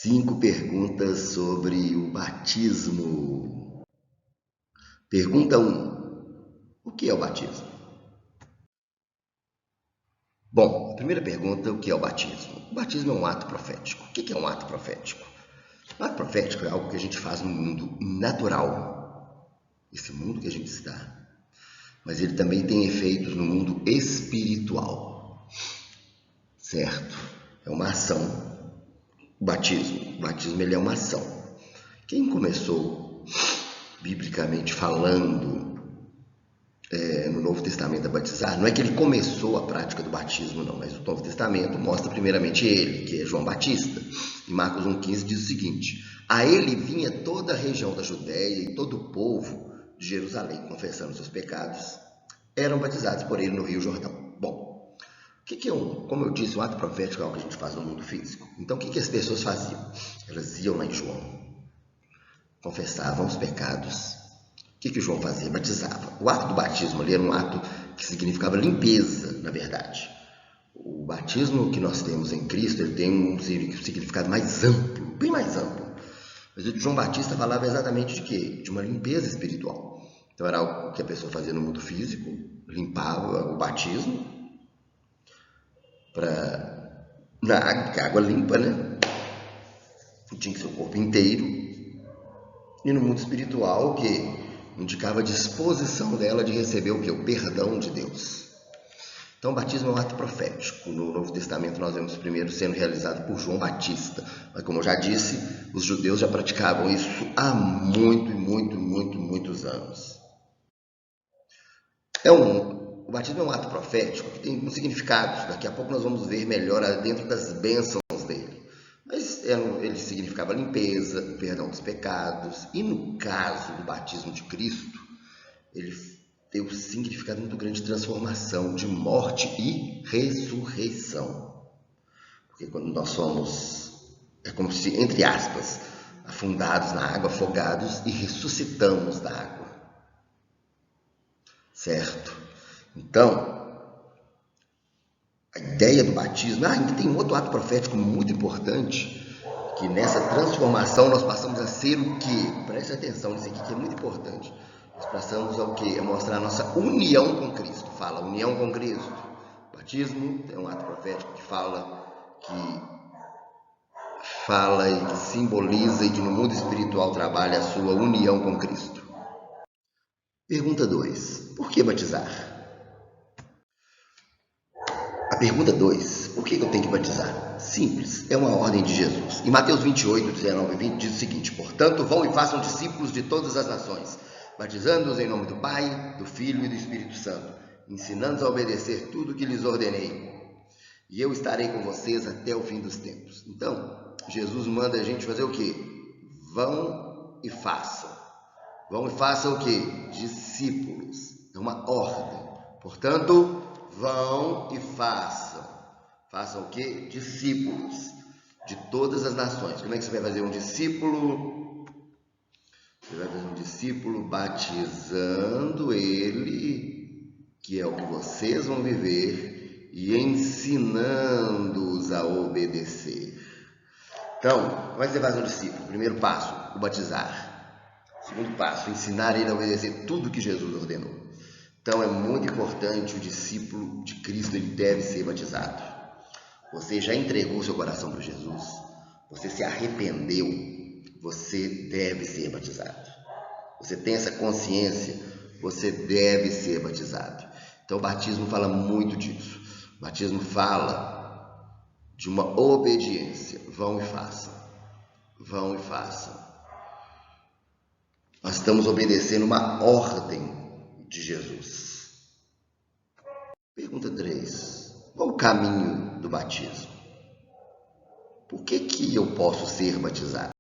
5 perguntas sobre o batismo. Pergunta 1. O que é o batismo? Bom, a primeira pergunta, o que é o batismo? O batismo é um ato profético. O que é um ato profético? O ato profético é algo que a gente faz no mundo natural, esse mundo que a gente está, mas ele também tem efeitos no mundo espiritual, certo? É uma ação. O batismo ele é uma ação. Quem começou, biblicamente falando, no Novo Testamento a batizar, não é que ele começou a prática do batismo, não, mas o Novo Testamento mostra primeiramente ele, que é João Batista. Em Marcos 1,15 diz o seguinte: a ele vinha toda a região da Judéia e todo o povo de Jerusalém, confessando seus pecados, eram batizados por ele no Rio Jordão. Bom, o que é como eu disse, um ato profético é algo que a gente faz no mundo físico. Então, o que as pessoas faziam? Elas iam lá em João, confessavam os pecados. O que João fazia? Batizava. O ato do batismo ali era um ato que significava limpeza, na verdade. O batismo que nós temos em Cristo, ele tem um significado mais amplo, bem mais amplo. Mas o João Batista falava exatamente de quê? De uma limpeza espiritual. Então, era algo que a pessoa fazia no mundo físico, limpava o batismo, na água limpa, né? Tinha que ser o corpo inteiro. E no mundo espiritual, que indicava a disposição dela de receber o que? O perdão de Deus. Então, o batismo é um ato profético. No Novo Testamento, nós vemos primeiro sendo realizado por João Batista. Mas, como eu já disse, os judeus já praticavam isso há muitos anos. O batismo é um ato profético que tem um significado. Daqui a pouco nós vamos ver melhor dentro das bênçãos dele. Mas ele significava limpeza, perdão dos pecados. E no caso do batismo de Cristo, ele tem um significado muito grande de transformação, de morte e ressurreição. Porque quando nós somos, é como se, entre aspas, afundados na água, afogados e ressuscitamos da água. Certo? Então, a ideia do batismo, ainda tem um outro ato profético muito importante, que nessa transformação nós passamos a ser o quê? Preste atenção nisso aqui que é muito importante. Nós passamos ao quê? A mostrar a nossa união com Cristo. Fala, união com Cristo. O batismo é um ato profético que fala e que simboliza e que no mundo espiritual trabalha a sua união com Cristo. Pergunta 2. Por que batizar? A pergunta 2, por que eu tenho que batizar? Simples, é uma ordem de Jesus. Em Mateus 28, 19 e 20 diz o seguinte: portanto, vão e façam discípulos de todas as nações, batizando-os em nome do Pai, do Filho e do Espírito Santo, ensinando-os a obedecer tudo o que lhes ordenei. E eu estarei com vocês até o fim dos tempos. Então, Jesus manda a gente fazer o quê? Vão e façam. Vão e façam o quê? Discípulos. É uma ordem. Portanto, vão e façam. Façam o quê? Discípulos de todas as nações. Como é que você vai fazer um discípulo? Você vai fazer um discípulo batizando ele, que é o que vocês vão viver, e ensinando-os a obedecer. Então, como é que você faz um discípulo? Primeiro passo, o batizar. Segundo passo, ensinar ele a obedecer tudo que Jesus ordenou. Então, é muito importante o discípulo de Cristo, ele deve ser batizado. Você já entregou seu coração para Jesus? Você se arrependeu? Você deve ser batizado. Você tem essa consciência? Você deve ser batizado. Então, o batismo fala muito disso. O batismo fala de uma obediência. Vão e façam. Vão e façam. Nós estamos obedecendo uma ordem de Jesus. Pergunta 3. Qual o caminho do batismo? Por que eu posso ser batizado?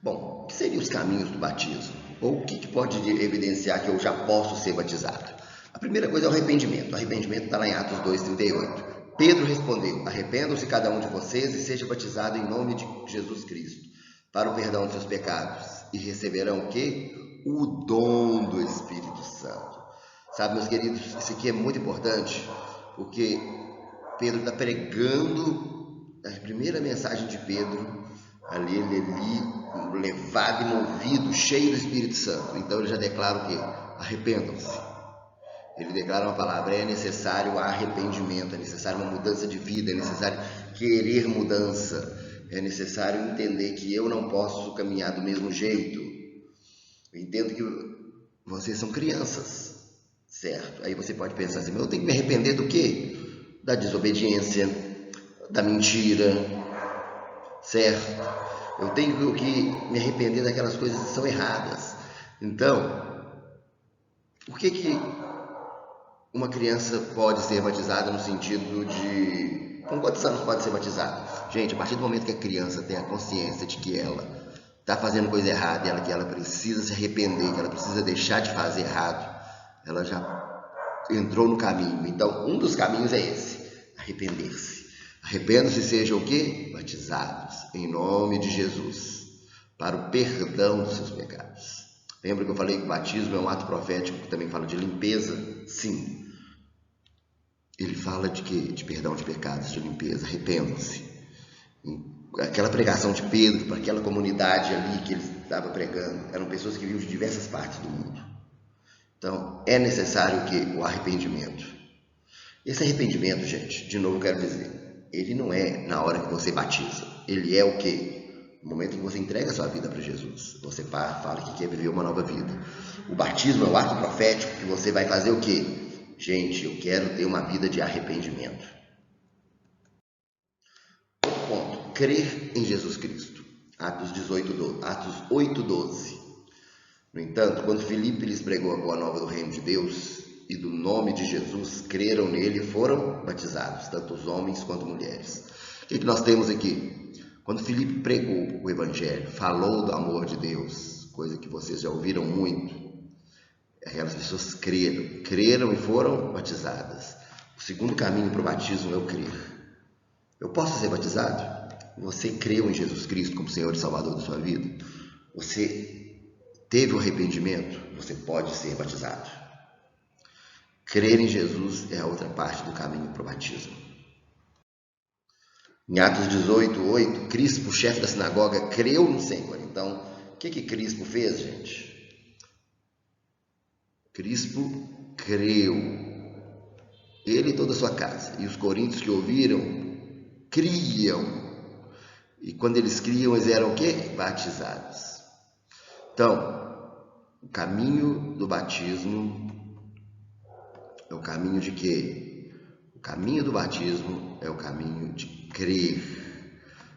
Bom, o que seriam os caminhos do batismo? Ou o que pode evidenciar que eu já posso ser batizado? A primeira coisa é o arrependimento. O arrependimento está lá em Atos 2,38. Pedro respondeu: arrependam-se cada um de vocês e seja batizado em nome de Jesus Cristo, para o perdão dos seus pecados, e receberão o quê? O dom do Espírito Santo. Sabe, meus queridos, isso aqui é muito importante, porque Pedro está pregando a primeira mensagem de Pedro, ali ele levado e movido, cheio do Espírito Santo. Então ele já declara o quê? Arrependam-se. Ele declara uma palavra: é necessário arrependimento, é necessário uma mudança de vida, é necessário querer mudança, é necessário entender que eu não posso caminhar do mesmo jeito. Eu entendo que vocês são crianças, certo? Aí você pode pensar assim: mas eu tenho que me arrepender do quê? Da desobediência, da mentira, certo? Eu tenho que me arrepender daquelas coisas que são erradas. Então, por que uma criança pode ser batizada no sentido de... Com quantos anos pode ser batizada? Gente, a partir do momento que a criança tem a consciência de que ela está fazendo coisa errada, que ela precisa se arrepender, que ela precisa deixar de fazer errado, ela já entrou no caminho. Então, um dos caminhos é esse: arrepender-se. Arrependam-se e sejam o quê? Batizados em nome de Jesus, para o perdão dos seus pecados. Lembra que eu falei que o batismo é um ato profético que também fala de limpeza? Sim. Ele fala de quê? De perdão de pecados, de limpeza. Arrependam-se. Aquela pregação de Pedro para aquela comunidade ali que ele estava pregando, eram pessoas que vinham de diversas partes do mundo. Então, é necessário o arrependimento. Esse arrependimento, gente, de novo eu quero dizer, ele não é na hora que você batiza. Ele é o quê? No momento em que você entrega a sua vida para Jesus. Você fala que quer viver uma nova vida. O batismo é o ato profético que você vai fazer o quê? Gente, eu quero ter uma vida de arrependimento. Outro ponto: crer em Jesus Cristo. Atos 8:12. No entanto, quando Filipe lhes pregou a boa nova do reino de Deus e do nome de Jesus, creram nele e foram batizados, tanto os homens quanto mulheres. O que nós temos aqui? Quando Filipe pregou o evangelho, falou do amor de Deus, coisa que vocês já ouviram muito, aquelas pessoas creram e foram batizadas. O segundo caminho para o batismo é o crer. Eu posso ser batizado? Você creu em Jesus Cristo como Senhor e Salvador da sua vida? Você teve o arrependimento? Você pode ser batizado. Crer em Jesus é a outra parte do caminho para o batismo. Em Atos 18:8, Crispo, chefe da sinagoga, creu no Senhor. Então, o que Crispo fez, gente? Crispo creu, ele e toda a sua casa, e os coríntios que ouviram, criam, e quando eles criam, eles eram o quê? Batizados. Então, o caminho do batismo é o caminho de quê? O caminho do batismo é o caminho de crer.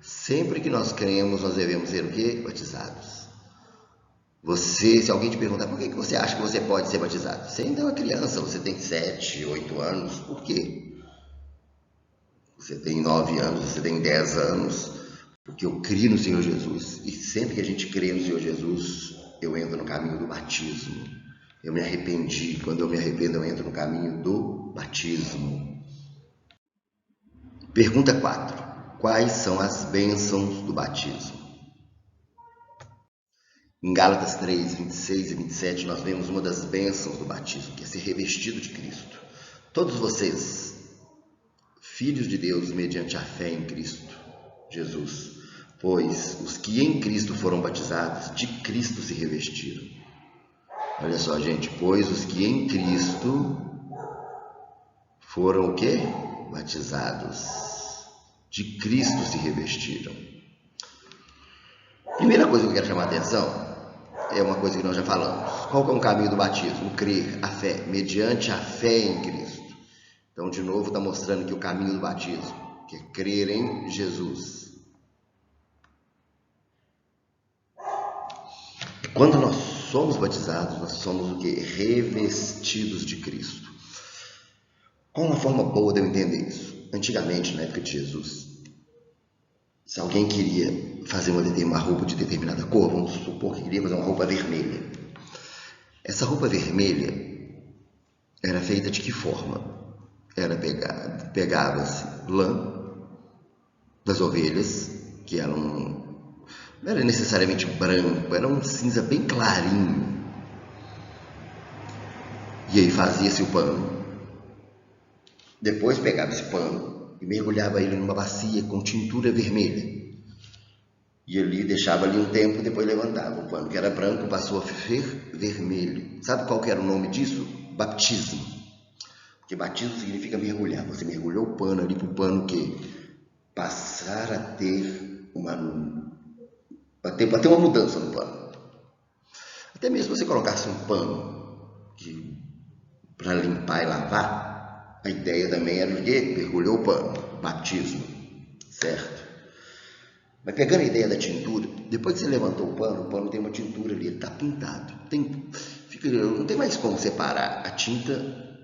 Sempre que nós cremos, nós devemos ser o quê? Batizados. Se alguém te perguntar por que você acha que você pode ser batizado? Você ainda é uma criança, você tem 7, 8 anos, por quê? Você tem 9 anos, você tem 10 anos, porque eu crio no Senhor Jesus. E sempre que a gente crê no Senhor Jesus, eu entro no caminho do batismo. Eu me arrependi, quando eu me arrependo, eu entro no caminho do batismo. Pergunta 4. Quais são as bênçãos do batismo? Em Gálatas 3, 26 e 27, nós vemos uma das bênçãos do batismo, que é ser revestido de Cristo. Todos vocês, filhos de Deus, mediante a fé em Cristo Jesus, pois os que em Cristo foram batizados, de Cristo se revestiram. Olha só, gente, pois os que em Cristo foram o quê? Batizados, de Cristo se revestiram. Primeira coisa que eu quero chamar a atenção é uma coisa que nós já falamos. Qual que é o caminho do batismo? O crer, a fé, mediante a fé em Cristo. Então, de novo, está mostrando aqui o caminho do batismo, que é crer em Jesus. Quando nós somos batizados, nós somos o quê? Revestidos de Cristo. Qual uma forma boa de eu entender isso? Antigamente, na época de Jesus, se alguém queria fazer uma roupa de determinada cor, vamos supor que queria fazer uma roupa vermelha. Essa roupa vermelha era feita de que forma? Pegava-se lã das ovelhas, que não era necessariamente branco, era um cinza bem clarinho. E aí fazia-se o pano. Depois pegava esse pano e mergulhava ele numa bacia com tintura vermelha. E ali deixava ali um tempo, depois levantava. O pano que era branco passou a ser vermelho. Sabe qual que era o nome disso? Batismo. Porque batismo significa mergulhar. Você mergulhou o pano ali para o pano que passar a ter uma mudança no pano. Até mesmo se você colocasse um pano para limpar e lavar, a ideia também era o quê? Mergulhou o pano, batismo, certo? Mas pegando a ideia da tintura, depois que você levantou o pano tem uma tintura ali, ele está pintado. Não tem mais como separar a tinta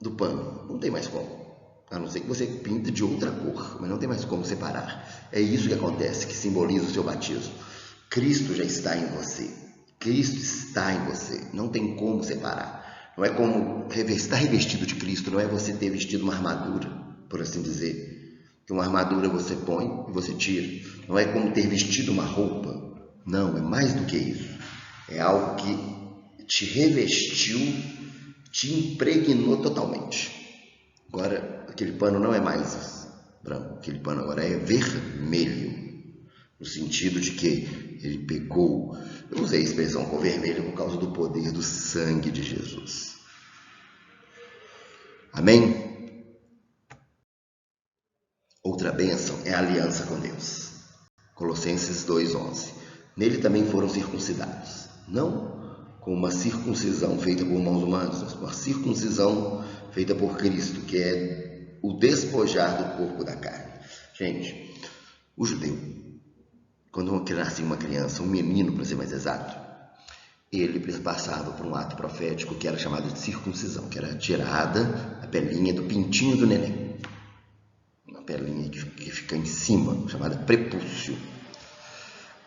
do pano, não tem mais como. A não ser que você pinta de outra cor, mas não tem mais como separar. É isso que acontece, que simboliza o seu batismo. Cristo já está em você. Cristo está em você. Não tem como separar. Não é como estar revestido de Cristo, não é você ter vestido uma armadura, por assim dizer. Que uma armadura você põe e você tira. Não é como ter vestido uma roupa. Não, é mais do que isso. É algo que te revestiu, te impregnou totalmente. Agora, aquele pano não é mais branco. Aquele pano agora é vermelho. No sentido de que ele pegou... Eu usei a expressão cor vermelha por causa do poder do sangue de Jesus. Amém? Outra bênção é a aliança com Deus. Colossenses 2:11. Nele também foram circuncidados, não com uma circuncisão feita por mãos humanas, mas uma circuncisão feita por Cristo, que é o despojar do corpo da carne. Gente, o judeu, quando nascia uma criança, um menino para ser mais exato, ele passava por um ato profético que era chamado de circuncisão, que era tirada a pelinha do pintinho do neném. Pelinha que fica em cima, chamada prepúcio.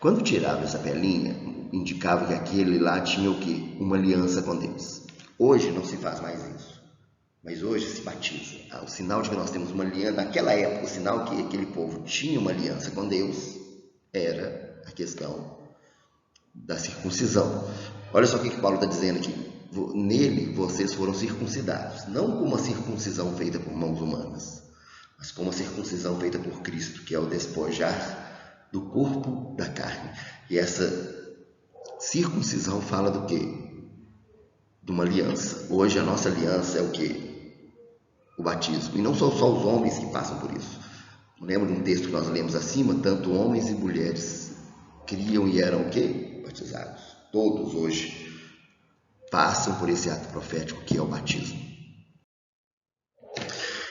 Quando tirava essa pelinha, indicava que aquele lá tinha o quê? Uma aliança com Deus. Hoje não se faz mais isso, mas hoje se batiza. O sinal de que nós temos uma aliança, naquela época, o sinal que aquele povo tinha uma aliança com Deus era a questão da circuncisão. Olha só o que Paulo está dizendo aqui. Nele vocês foram circuncidados, não com uma circuncisão feita por mãos humanas, mas com uma circuncisão feita por Cristo, que é o despojar do corpo da carne. E essa circuncisão fala do quê? De uma aliança. Hoje a nossa aliança é o quê? O batismo. E não são só os homens que passam por isso. Lembra de um texto que nós lemos acima? Tanto homens e mulheres criam e eram o quê? Batizados. Todos hoje passam por esse ato profético que é o batismo.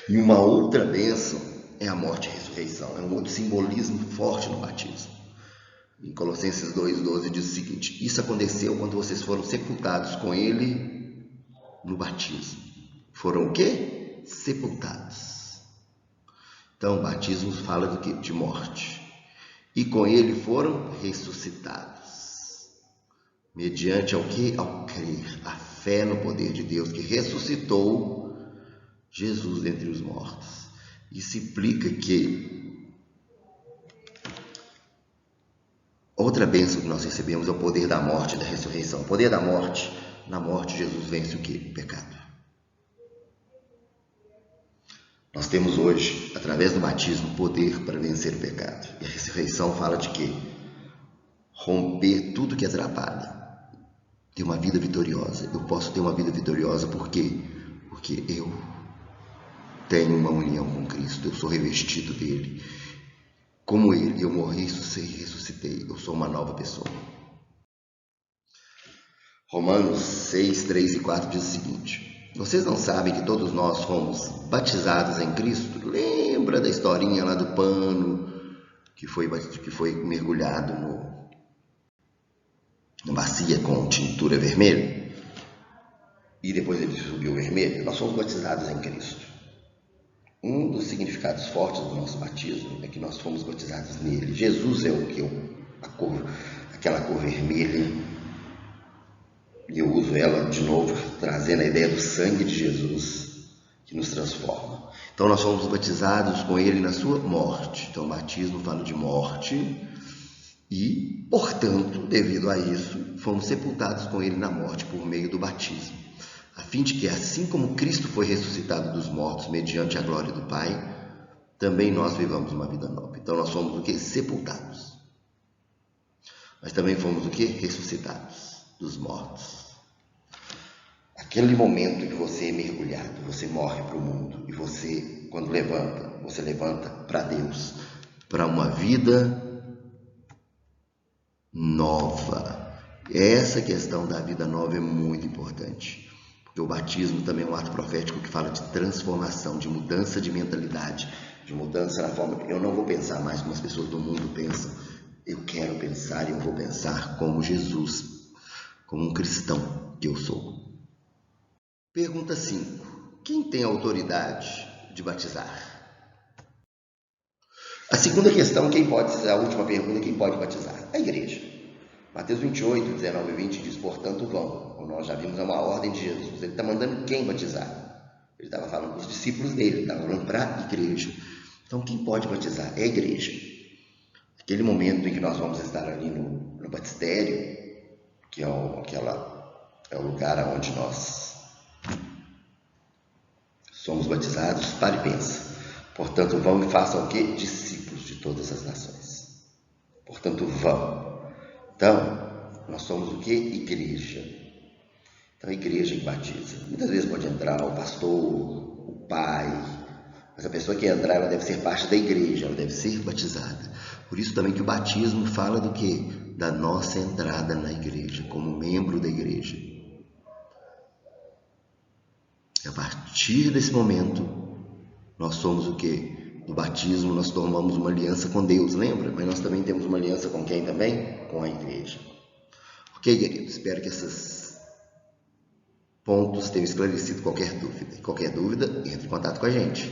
E uma outra bênção é a morte e a ressurreição. É um outro simbolismo forte no batismo. Em Colossenses 2:12 diz o seguinte: isso aconteceu quando vocês foram sepultados com ele no batismo. Foram o quê? Sepultados. Então, o batismo fala do quê? De morte. E com ele foram ressuscitados. Mediante ao quê? Ao crer. A fé no poder de Deus que ressuscitou Jesus dentre os mortos. Isso implica que outra bênção que nós recebemos é o poder da morte e da ressurreição. O poder da morte, na morte Jesus vence o quê? O pecado. Nós temos hoje, através do batismo, poder para vencer o pecado. E a ressurreição fala de quê? Romper tudo que atrapalha. Ter uma vida vitoriosa. Eu posso ter uma vida vitoriosa por quê? Porque eu tenho uma união com Cristo, eu sou revestido dele. Como ele, eu morri, ressuscitei, eu sou uma nova pessoa. Romanos 6, 3 e 4 diz o seguinte: vocês não sabem que todos nós fomos batizados em Cristo? Lembra da historinha lá do pano que foi mergulhado na bacia com tintura vermelha? E depois ele subiu vermelho? Nós fomos batizados em Cristo. Um dos significados fortes do nosso batismo é que nós fomos batizados nele. Jesus é o que aquela cor vermelha, e eu uso ela de novo, trazendo a ideia do sangue de Jesus que nos transforma. Então nós fomos batizados com ele na sua morte. Então o batismo fala de morte e, portanto, devido a isso, fomos sepultados com ele na morte por meio do batismo, a fim de que, assim como Cristo foi ressuscitado dos mortos mediante a glória do Pai, também nós vivamos uma vida nova. Então nós fomos o que? Sepultados. Mas também fomos o que? Ressuscitados dos mortos. Aquele momento que você é mergulhado, você morre para o mundo e você, quando levanta, você levanta para Deus, para uma vida nova. Essa questão da vida nova é muito importante, porque o batismo também é um ato profético que fala de transformação, de mudança de mentalidade, de mudança na forma que eu não vou pensar mais como as pessoas do mundo pensam. Eu quero pensar e eu vou pensar como Jesus, como um cristão que eu sou. Pergunta 5. Quem tem autoridade de batizar? A segunda questão, a última pergunta, quem pode batizar? A igreja. Mateus 28, 19 e 20 diz, portanto vão. Como nós já vimos, é uma ordem de Jesus. Ele está mandando quem batizar? Ele estava falando com os discípulos dele, estava falando para a igreja. Então quem pode batizar? É a igreja. Aquele momento em que nós vamos estar ali no batistério, que é o lugar onde nós somos batizados, para e pensa. Portanto, vão e façam o quê? Discípulos de todas as nações. Portanto, vão. Então, nós somos o quê? Igreja. Então, a igreja que batiza. Muitas vezes pode entrar o pastor, o pai, mas a pessoa que entrar, ela deve ser parte da igreja, ela deve ser batizada. Por isso também que o batismo fala do quê? Da nossa entrada na igreja, como membro da igreja. E a partir desse momento, nós somos o quê? No batismo nós tomamos uma aliança com Deus, lembra? Mas nós também temos uma aliança com quem também? Com a igreja. Ok, queridos? Espero que esses pontos tenham esclarecido qualquer dúvida. Qualquer dúvida, entre em contato com a gente.